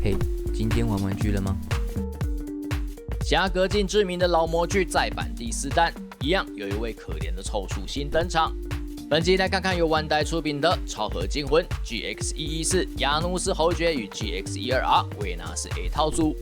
嘿，今天玩玩具了吗？下个尽知名的老模具再版第4弹，一样有一位可怜的臭鼠新登场。本集来看看由万代出品的《超合金魂 GX114 亚努斯侯爵与 GX12R 维纳斯 A 套组》。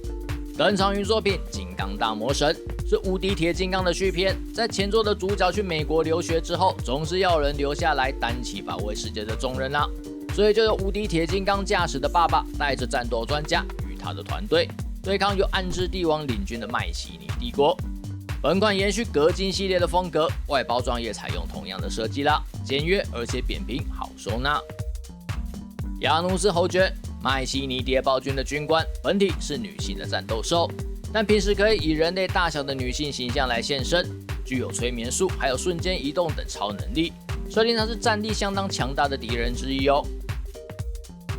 登场于作品《金刚大魔神》，是无敌铁金刚的续篇。在前作的主角去美国留学之后，总是要人留下来担起保卫世界的重任啊，所以就由无敌铁金刚驾驶的爸爸带着战斗专家与他的团队对抗由暗之帝王领军的麦西尼帝国。本款延续氪金系列的风格，外包装也采用同样的设计啦，简约而且扁平，好收纳。亚努斯侯爵，麦西尼谍报军的军官，本体是女性的战斗兽，但平时可以以人类大小的女性形象来现身，具有催眠术，还有瞬间移动等超能力，设定它是战力相当强大的敌人之一哦。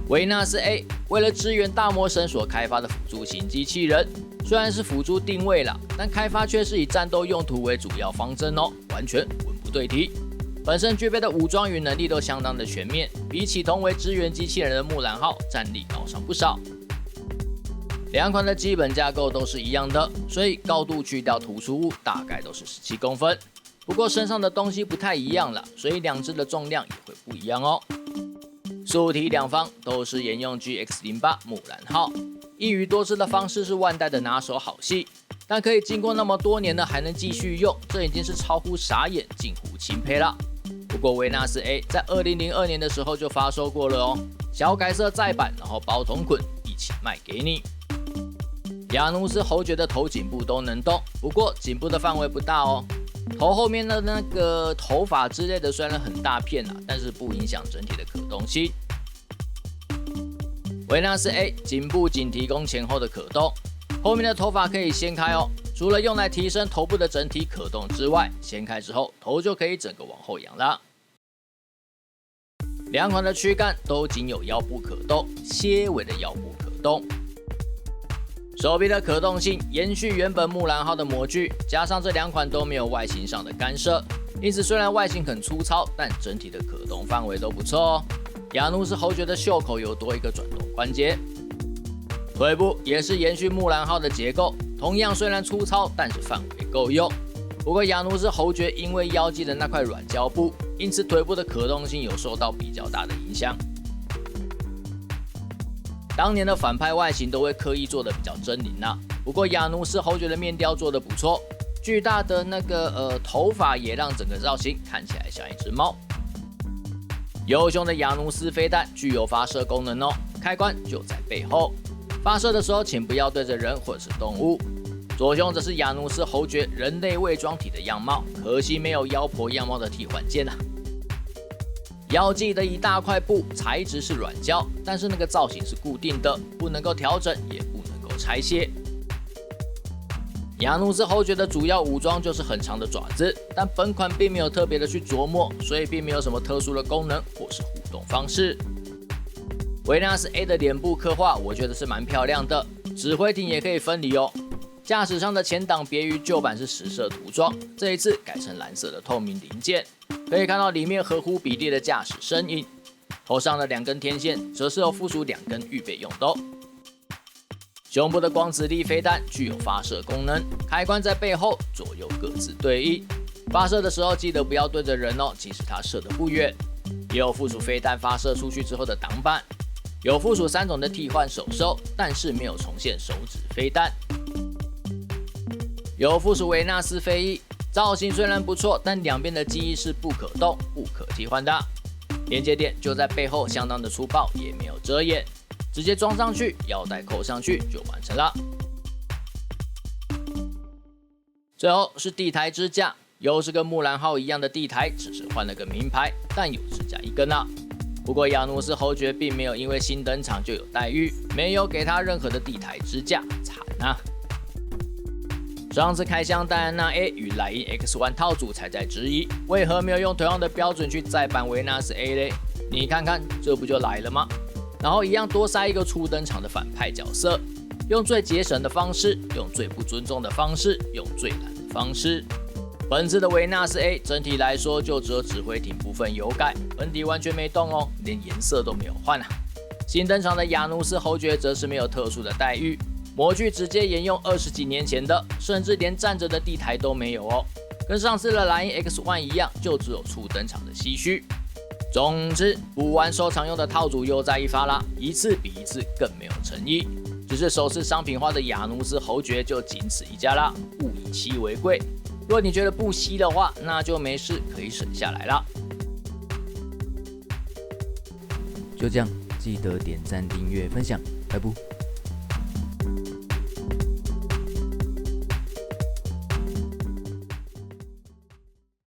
维纳斯 A 为了支援大魔神所开发的辅助型机器人，虽然是辅助定位啦，但开发却是以战斗用途为主要方针哦，完全文不对题。本身具备的武装与能力都相当的全面，比起同为支援机器人的木兰号战力高上不少。两款的基本架构都是一样的，所以高度去掉突出物大概都是17公分。不过身上的东西不太一样了，所以两只的重量也会不一样哦。素体两方都是沿用 GX08 木兰号，一鱼多吃的方式是万代的拿手好戏，但可以经过那么多年了还能继续用，这已经是超乎傻眼，近乎钦佩了。不过维纳斯 A 在2002年的时候就发售过了哦，小改色再版，然后包同捆一起卖给你。亚努斯侯爵的头颈部都能动，不过颈部的范围不大哦。头后面的那个头发之类的虽然很大片啊，但是不影响整体的可动性。维纳斯 A 颈部仅提供前后的可动，后面的头发可以掀开哦。除了用来提升头部的整体可动之外，掀开之后头就可以整个往后仰了。两款的躯干都仅有腰部可动，些微的腰部可动。手臂的可动性延续原本木兰号的模具，加上这两款都没有外形上的干涉，因此虽然外形很粗糙，但整体的可动范围都不错哦。亚努斯侯爵的袖口有多一个转动关节，腿部也是延续木兰号的结构，同样虽然粗糙，但是范围够用。不过亚努斯侯爵因为腰际的那块软胶布，因此腿部的可动性有受到比较大的影响。当年的反派外形都会刻意做的比较狰狞啊，不过亚努斯侯爵的面雕做的不错，巨大的那个头发也让整个造型看起来像一只猫。右胸的亚努斯飞弹具有发射功能哦，开关就在背后，发射的时候请不要对着人或者是动物。左胸则是亚努斯侯爵人类伪装体的样貌，可惜没有妖婆样貌的替换件啊。腰际的一大块布材质是软胶，但是那个造型是固定的，不能够调整，也不能够拆卸。亚努斯侯爵的主要武装就是很长的爪子，但本款并没有特别的去琢磨，所以并没有什么特殊的功能或是互动方式。维纳斯 A 的脸部刻画我觉得是蛮漂亮的，指挥艇也可以分离哦。驾驶上的前挡别于旧版是实色涂装，这一次改成蓝色的透明零件，可以看到里面合乎比例的驾驶身影。头上的2根天线则是有附属2根预备用的哦。胸部的光子力飞弹具有发射功能，开关在背后，左右各自对应。发射的时候记得不要对着人哦，即使它射得不远。也有附属飞弹发射出去之后的挡板，有附属3种的替换手收，但是没有重现手指飞弹。有附属维纳斯飞翼，造型虽然不错，但两边的机翼是不可动、不可替换的。连接点就在背后，相当的粗暴，也没有遮掩，直接装上去，腰带扣上去就完成了。最后是地台支架，又是跟木兰号一样的地台，只是换了个名牌，但有支架1根啊。不过亚努斯侯爵并没有因为新登场就有待遇，没有给他任何的地台支架，惨啊！上次开箱戴安娜 A 与莱茵 X1 套组才在质疑，为何没有用同样的标准去再版维纳斯 A 嘞？你看看，这不就来了吗？然后一样多塞一个初登场的反派角色，用最节省的方式，用最不尊重的方式，用最懒的方式。本次的维纳斯 A 整体来说就只有指挥艇部分有改，本体完全没动哦，连颜色都没有换啊。新登场的亚努斯侯爵则是没有特殊的待遇，模具直接沿用20几年前的，甚至连站着的地台都没有哦。跟上次的莱茵 X1 一样，就只有初登场的唏嘘。总之，不玩收藏用的套组又再一发啦，一次比一次更没有诚意。只是首次商品化的亚努斯侯爵就仅此一家啦，物以稀为贵。若你觉得不稀的话，那就没事，可以省下来啦。就这样，记得点赞、订阅、分享，拜拜。